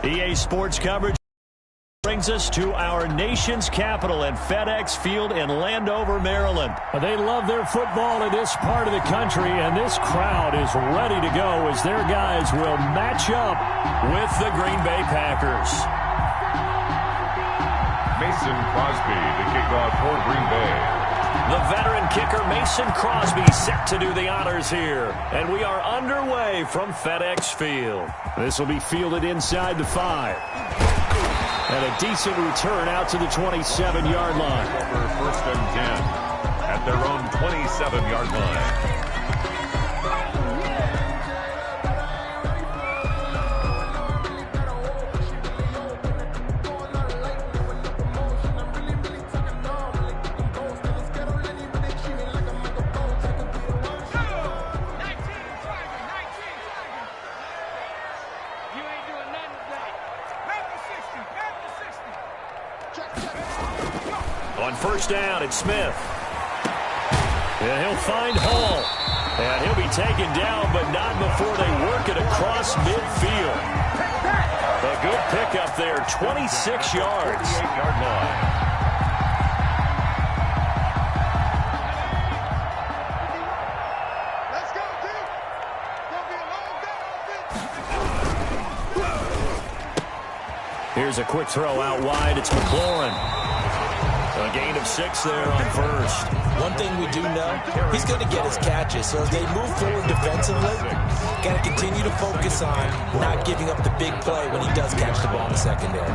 EA Sports coverage brings us to our nation's capital at FedEx Field in Landover, Maryland. They love their football in this part of the country, and this crowd is ready to go as their guys will match up with the Green Bay Packers. Mason Crosby to kick off for Green Bay. The veteran kicker Mason Crosby set to do the honors here. And we are underway from FedEx Field. This will be fielded inside the 5. And a decent return out to the 27-yard line. For first and 10 at their own 27-yard line. On first down, it's Smith. And he'll find Hall. And he'll be taken down, but not before they work it across midfield. A good pickup there, 26 yards. 28-yard line. Here's a quick throw out wide. It's McLaurin. A gain of 6 there on first. One thing we do know, he's going to get his catches. So as they move forward defensively, got to continue to focus on not giving up the big play when he does catch the ball in the secondary.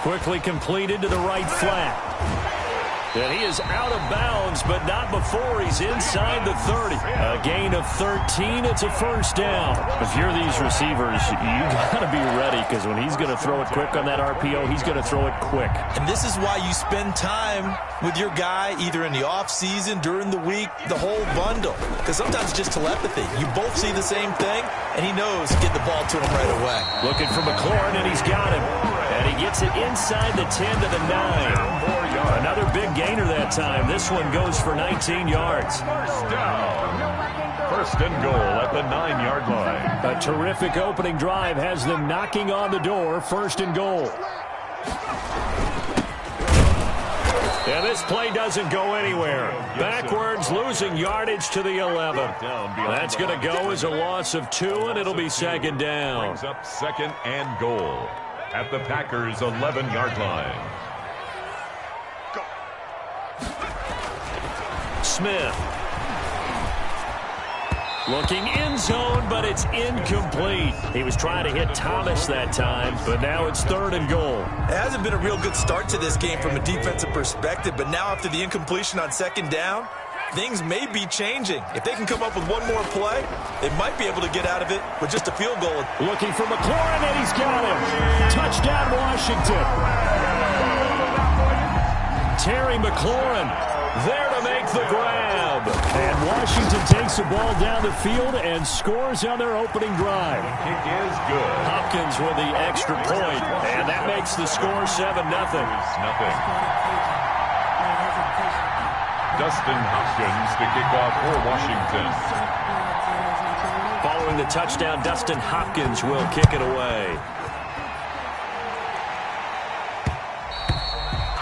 Quickly completed to the right flat. And he is out of bounds, but not before he's inside the 30. A gain of 13. It's a first down. If you're these receivers, you got to be ready, because when he's going to throw it quick on that RPO, he's going to throw it quick. And this is why you spend time with your guy either in the offseason, during the week, the whole bundle. Because sometimes it's just telepathy. You both see the same thing, and he knows to get the ball to him right away. Looking for McLaurin, and he's got him. And he gets it inside the 10 to the 9. Another big gainer that time. This one goes for 19 yards. First down. First and goal at the 9-yard line. A terrific opening drive has them knocking on the door. First and goal. And this play doesn't go anywhere. Backwards, losing yardage to the 11. That's going to go as a loss of 2, and it'll be second down. Brings up second and goal at the Packers' 11-yard line. Smith. Looking end zone, but it's incomplete. He was trying to hit Thomas that time, but now it's third and goal. It hasn't been a real good start to this game from a defensive perspective, but now after the incompletion on second down, things may be changing. If they can come up with one more play, they might be able to get out of it with just a field goal. Looking for McLaurin, and he's got him. Touchdown, Washington. Terry McLaurin there to make the grab. And Washington takes the ball down the field and scores on their opening drive. Kick is good. Hopkins with the extra point, and that makes the score 7-0. Dustin Hopkins to kick off for Washington. Following the touchdown, Dustin Hopkins will kick it away.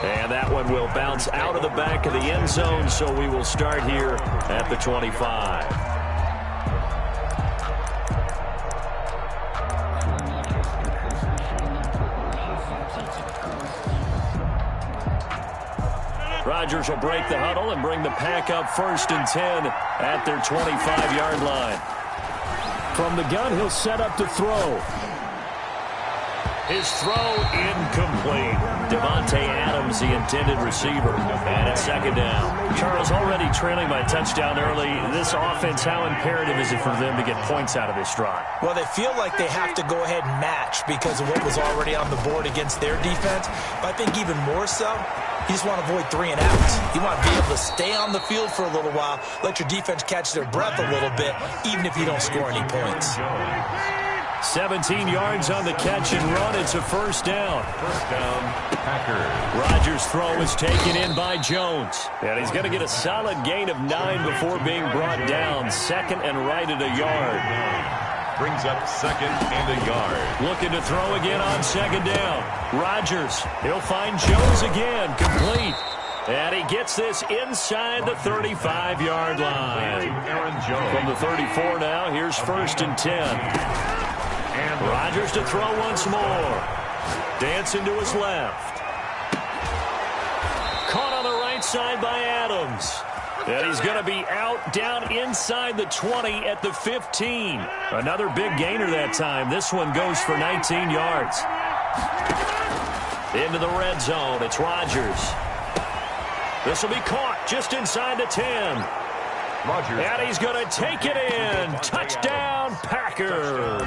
And that one will bounce out of the back of the end zone, so we will start here at the 25. Rodgers will break the huddle and bring the pack up first and 10 at their 25-yard line. From the gun, he'll set up to throw. His throw incomplete. Devontae Adams, the intended receiver. And it's second down. Charles, already trailing by touchdown early. This offense, how imperative is it for them to get points out of this drive? Well, they feel like they have to go ahead and match because of what was already on the board against their defense. But I think even more so, you just want to avoid 3 and outs. You want to be able to stay on the field for a little while, let your defense catch their breath a little bit, even if you don't score any points. 17 yards on the catch and run. It's a first down. First down, Packers. Rodgers' throw is taken in by Jones. And he's going to get a solid gain of 9 before being brought down. Second and right at a yard. Brings up second and a yard. Looking to throw again on second down. Rodgers, he'll find Jones again. Complete. And he gets this inside the 35-yard line. From the 34 now, here's first and 10. And Rodgers to throw once more. Dancing to his left. Caught on the right side by Adams. And he's going to be out down inside the 20 at the 15. Another big gainer that time. This one goes for 19 yards. Into the red zone. It's Rodgers. This will be caught just inside the 10. Rodgers. And he's going to take it in. Touchdown, Packers.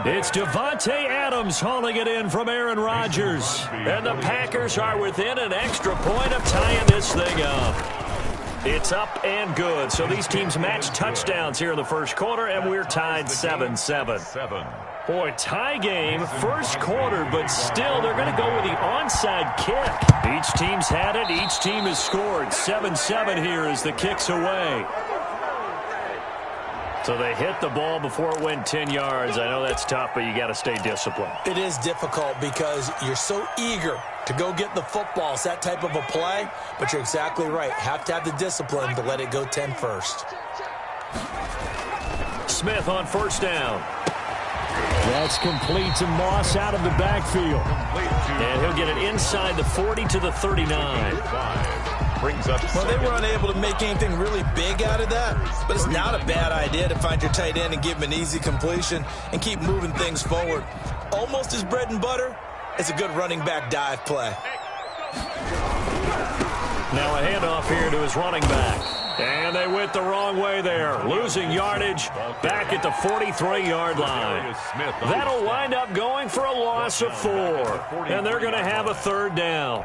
It's Devontae Adams hauling it in from Aaron Rodgers. And the Packers are within an extra point of tying this thing up. It's up and good. So these teams match touchdowns here in the first quarter, and we're tied 7-7. Boy, tie game, first quarter, but still they're going to go with the onside kick. Each team's had it. Each team has scored. 7-7 here as the kick's away. So they hit the ball before it went 10 yards. I know that's tough, but you got to stay disciplined. It is difficult because you're so eager to go get the football. It's that type of a play, but you're exactly right. Have to have the discipline to let it go 10 first. Smith on first down. That's complete to Moss out of the backfield. And he'll get it inside the 40 to the 39. Brings up well, they were unable to make anything really big out of that, but it's not a bad idea to find your tight end and give him an easy completion and keep moving things forward. Almost his bread and butter is a good running back dive play. Now a handoff here to his running back. And they went the wrong way there. Losing yardage back at the 43-yard line. That'll wind up going for a loss of 4. And they're going to have a third down.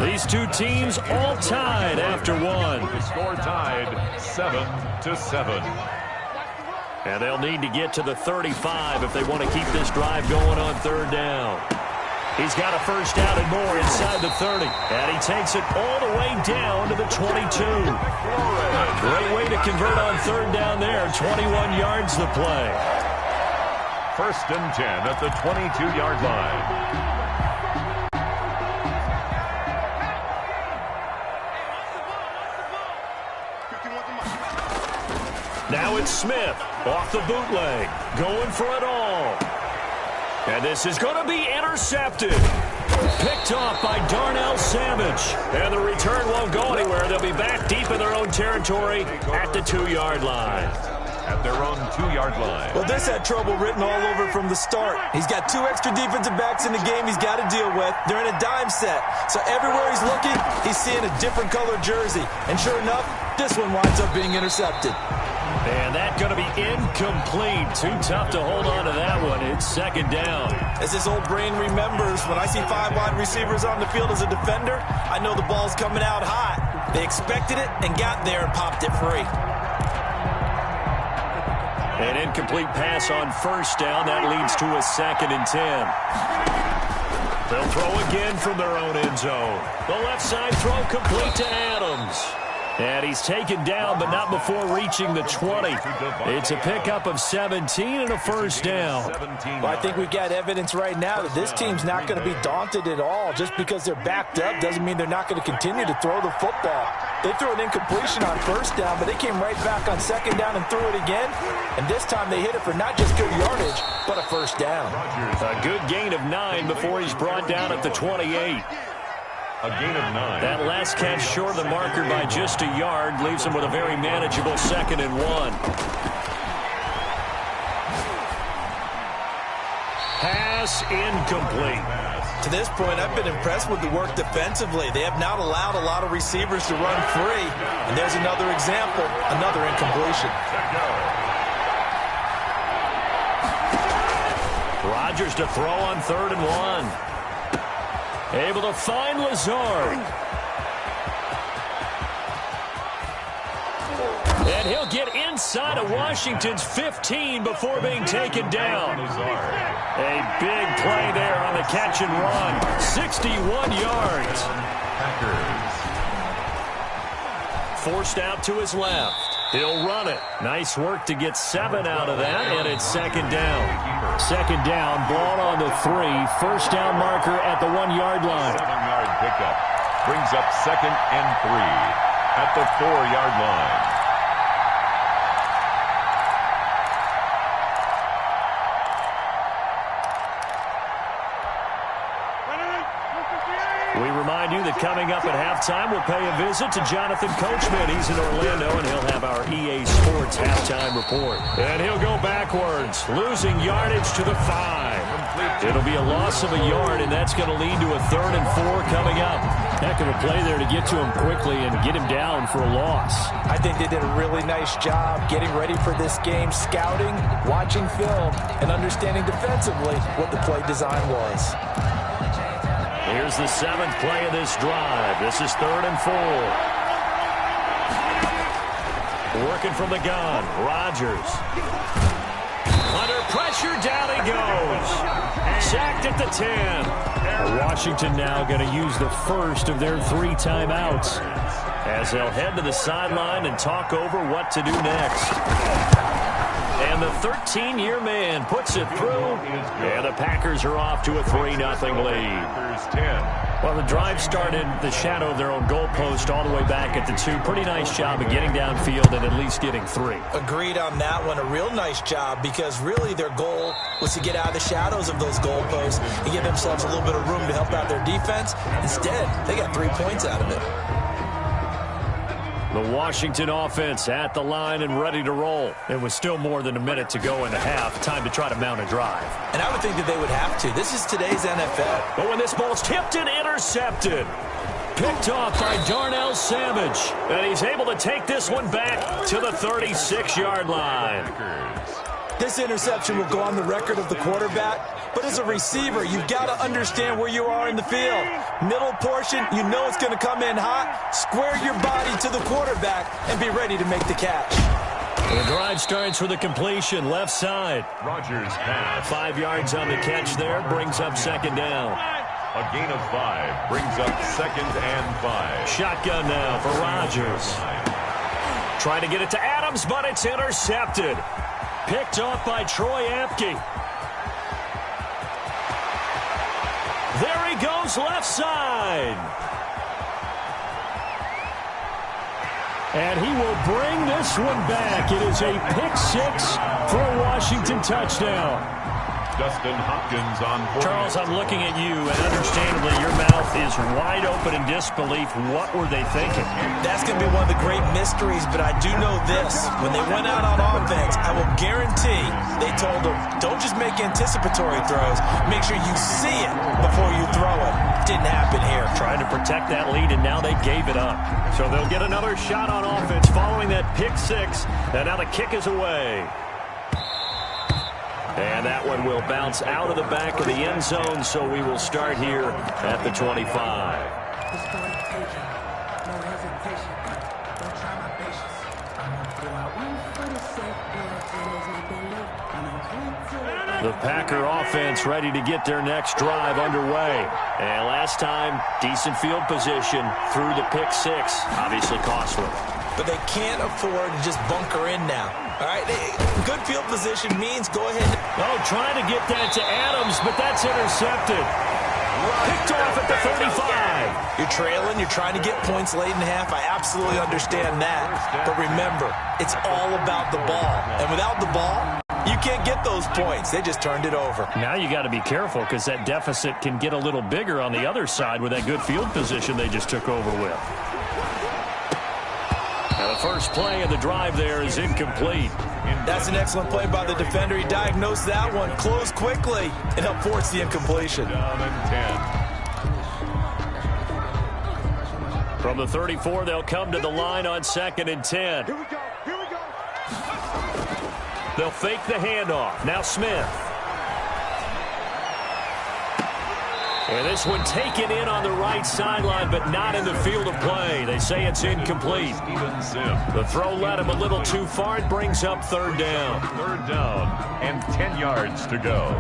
These two teams all tied after one. The score tied 7-7. And they'll need to get to the 35 if they want to keep this drive going on third down. He's got a first down and more inside the 30. And he takes it all the way down to the 22. Great way to convert on third down there. 21 yards the play. First and 10 at the 22-yard line. Now it's Smith off the bootleg, going for it all. And this is going to be intercepted. Picked off by Darnell Savage. And the return won't go anywhere. They'll be back deep in their own territory at the 2-yard line. At their own 2-yard line. Well, this had trouble written all over from the start. He's got 2 extra defensive backs in the game he's got to deal with. They're in a dime set. So everywhere he's looking, he's seeing a different colored jersey. And sure enough, this one winds up being intercepted. And that's going to be incomplete. Too tough to hold on to that one. It's second down. As this old brain remembers, when I see 5 wide receivers on the field as a defender, I know the ball's coming out hot. They expected it and got there and popped it free. An incomplete pass on first down. That leads to a second and 10. They'll throw again from their own end zone. The left side throw complete to Adams. And he's taken down, but not before reaching the 20. It's a pickup of 17 and a first down. Well, I think we've got evidence right now that this team's not going to be daunted at all. Just because they're backed up doesn't mean they're not going to continue to throw the football. They threw an incompletion on first down, but they came right back on second down and threw it again. And this time they hit it for not just good yardage, but a first down. A good gain of 9 before he's brought down at the 28. A gain of 9. That last catch short of the marker by just a yard leaves him with a very manageable second and 1. Pass incomplete. To this point, I've been impressed with the work defensively. They have not allowed a lot of receivers to run free. And there's another example, another incompletion. Rodgers to throw on third and 1. Able to find Lazard. And he'll get inside of Washington's 15 before being taken down. A big play there on the catch and run. 61 yards. Forced out to his left. He'll run it. Nice work to get 7 out of that, and it's second down. Second down, ball on the 3. First down marker at the 1-yard line. 7-yard pickup. Brings up second and 3 at the 4-yard line. We remind you that coming up at halftime, we'll pay a visit to Jonathan Coachman. He's in Orlando, and he'll have our EA Sports halftime report. And he'll go backwards, losing yardage to the 5. It'll be a loss of a yard, and that's going to lead to a 3rd and 4 coming up. Heck of a play there to get to him quickly and get him down for a loss. I think they did a really nice job getting ready for this game, scouting, watching film, and understanding defensively what the play design was. Here's the 7th play of this drive. This is 3rd and 4. Working from the gun, Rodgers. Under pressure, down he goes. Sacked at the 10. Washington now going to use the first of their 3 timeouts as they'll head to the sideline and talk over what to do next. And the 13-year man puts it through, and the Packers are off to a 3-0 lead. Well, the drive started the shadow of their own goalpost all the way back at the 2. Pretty nice job of getting downfield and at least getting 3. Agreed on that one. A real nice job because really their goal was to get out of the shadows of those goalposts and give themselves a little bit of room to help out their defense. Instead, they got 3 points out of it. The Washington offense at the line and ready to roll. It was still more than a minute to go in the half. Time to try to mount a drive. And I would think that they would have to. This is today's NFL. But when this ball's tipped and intercepted. Picked off by Darnell Savage. And he's able to take this one back to the 36-yard line. This interception will go on the record of the quarterback. But as a receiver, you've got to understand where you are in the field. Middle portion, you know it's going to come in hot. Square your body to the quarterback and be ready to make the catch. The drive starts with a completion, left side. Rodgers pass. 5 yards on the catch there, brings up second down. A gain of 5 brings up second and 5. Shotgun now for Rodgers. Trying to get it to Adams, but it's intercepted. Picked off by Troy Apke. There he goes, left side. And he will bring this one back. It is a pick-6 for a Washington touchdown. Dustin Hopkins on board. Charles, I'm looking at you, and understandably, your mouth is wide open in disbelief. What were they thinking? That's going to be one of the great mysteries, but I do know this. When they went out on offense, I will guarantee they told them, don't just make anticipatory throws. Make sure you see it before you throw it. Didn't happen here. Trying to protect that lead, and now they gave it up. So they'll get another shot on offense following that pick-6, and now the kick is away. And that one will bounce out of the back of the end zone, so we will start here at the 25. The Packer offense ready to get their next drive underway. And last time, decent field position through the pick-6. Obviously costly. But they can't afford to just bunker in now. All right, good field position means go ahead. Oh, trying to get that to Adams, but that's intercepted. Picked off at the 35. You're trailing. You're trying to get points late in half. I absolutely understand that. But remember, it's all about the ball. And without the ball, you can't get those points. They just turned it over. Now you got to be careful because that deficit can get a little bigger on the other side with that good field position they just took over with. Now the first play of the drive there is incomplete. That's an excellent play by the defender. He diagnosed that one, closed quickly, and helped force the incompletion. Down and 10. From the 34, they'll come to the line on 2nd and 10. Here we go. Here we go. They'll fake the handoff. Now Smith. And this one taken in on the right sideline, but not in the field of play. They say it's incomplete. The throw led him a little too far. It brings up third down. Third down and 10 yards to go.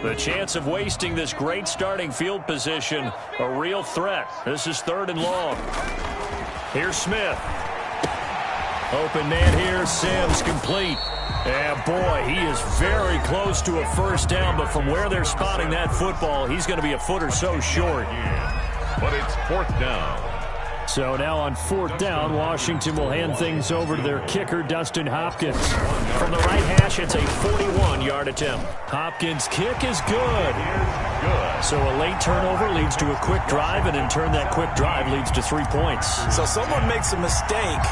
The chance of wasting this great starting field position, a real threat. This is third and long. Here's Smith. Open man here, Sims complete. And boy, he is very close to a first down, but from where they're spotting that football, he's going to be a foot or so short. But it's fourth down. So now on fourth down, Washington will hand things over to their kicker, Dustin Hopkins. From the right hash, it's a 41-yard attempt. Hopkins' kick is good. So a late turnover leads to a quick drive, and in turn, that quick drive leads to 3 points. So someone makes a mistake,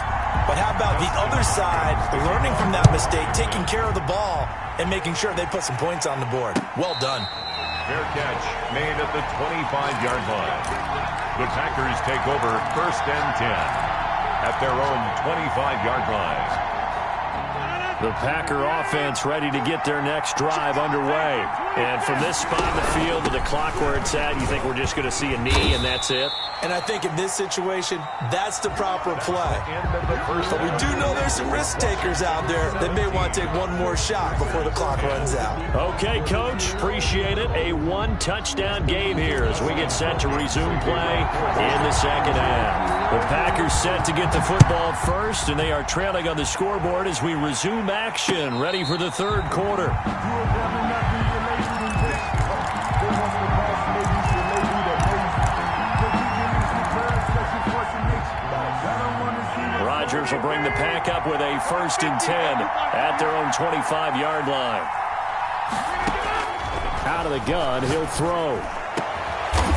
but how about the other side, learning from that mistake, taking care of the ball, and making sure they put some points on the board. Well done. Fair catch made at the 25-yard line. The Packers take over first and 10 at their own 25-yard line. The Packer offense ready to get their next drive underway. And from this spot in the field to the clock where it's at, you think we're just going to see a knee and that's it? And I think in this situation, that's the proper play. But we do know there's some risk takers out there that may want to take one more shot before the clock runs out. Okay, Coach, appreciate it. A one-touchdown game here as we get set to resume play in the second half. The Packers set to get the football first, and they are trailing on the scoreboard as we resume action, ready for the third quarter. Rodgers will bring the pack up with a first and 10 at their own 25-yard line. Out of the gun, he'll throw.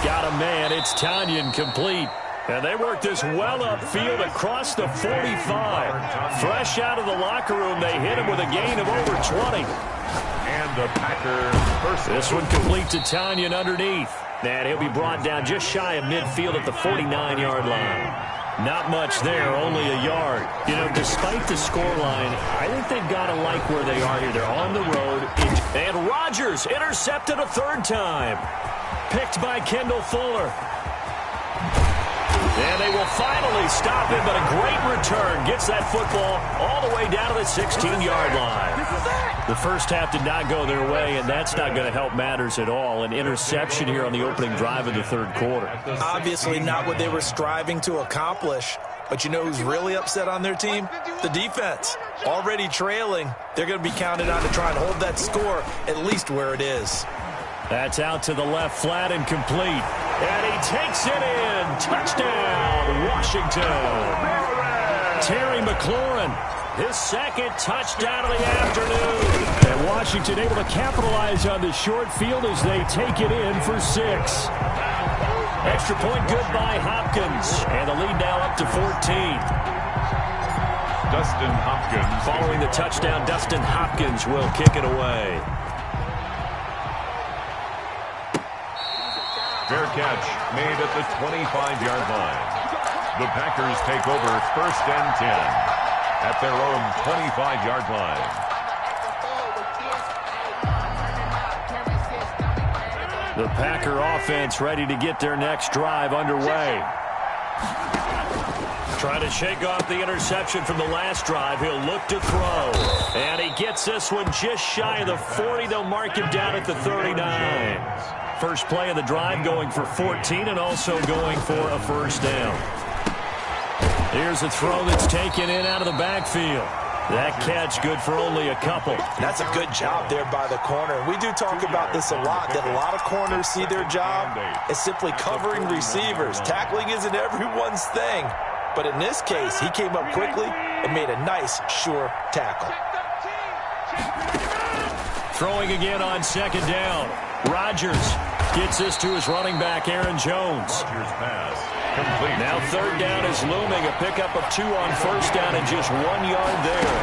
Got a man, it's Tanyan complete. And they work this well upfield across the 45. Fresh out of the locker room, they hit him with a gain of over 20. And the Packers first. This one complete to Tanyan underneath. And he'll be brought down just shy of midfield at the 49-yard line. Not much there, only a yard. You know, despite the scoreline, I think they've got to like where they are here. They're on the road. And Rodgers intercepted a third time. Picked by Kendall Fuller. And they will finally stop him, but a great return gets that football all the way down to the 16-yard line. The first half did not go their way, and that's not going to help matters at all. An interception here on the opening drive of the third quarter. Obviously not what they were striving to accomplish. But you know who's really upset on their team? The defense. Already trailing, they're going to be counted on to try and hold that score at least where it is. That's out to the left flat and complete. And he takes it in. Touchdown, Washington. Terry McLaurin, his second touchdown of the afternoon. And Washington able to capitalize on the short field as they take it in for 6. Extra point good by Hopkins. And the lead now up to 14. Dustin Hopkins. Following the touchdown, Dustin Hopkins will kick it away. Fair catch made at the 25-yard line. The Packers take over first and 10 at their own 25-yard line. The Packer offense ready to get their next drive underway. Trying to shake off the interception from the last drive. He'll look to throw. And he gets this one just shy of the 40. They'll mark him down at the 39. First play of the drive going for 14 and also going for a first down. Here's a throw that's taken in out of the backfield. That catch good for only a couple. That's a good job there by the corner. We do talk about this a lot, that a lot of corners see their job as simply covering receivers. Tackling isn't everyone's thing. But in this case, he came up quickly and made a nice, sure tackle. Throwing again on second down. Rodgers gets this to his running back, Aaron Jones. Now third down is looming. A pickup of 2 on first down and just 1 yard there.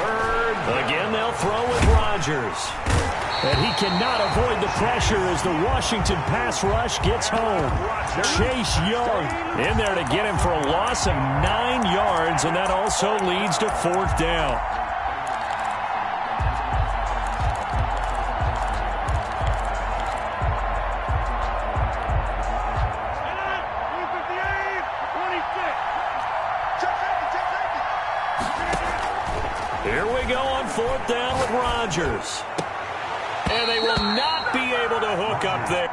Third. Again, they'll throw with Rodgers. And he cannot avoid the pressure as the Washington pass rush gets home. Chase Young in there to get him for a loss of 9 yards, and that also leads to 4th down. Here we go on 4th down with Rodgers. And they will not be able to hook up there.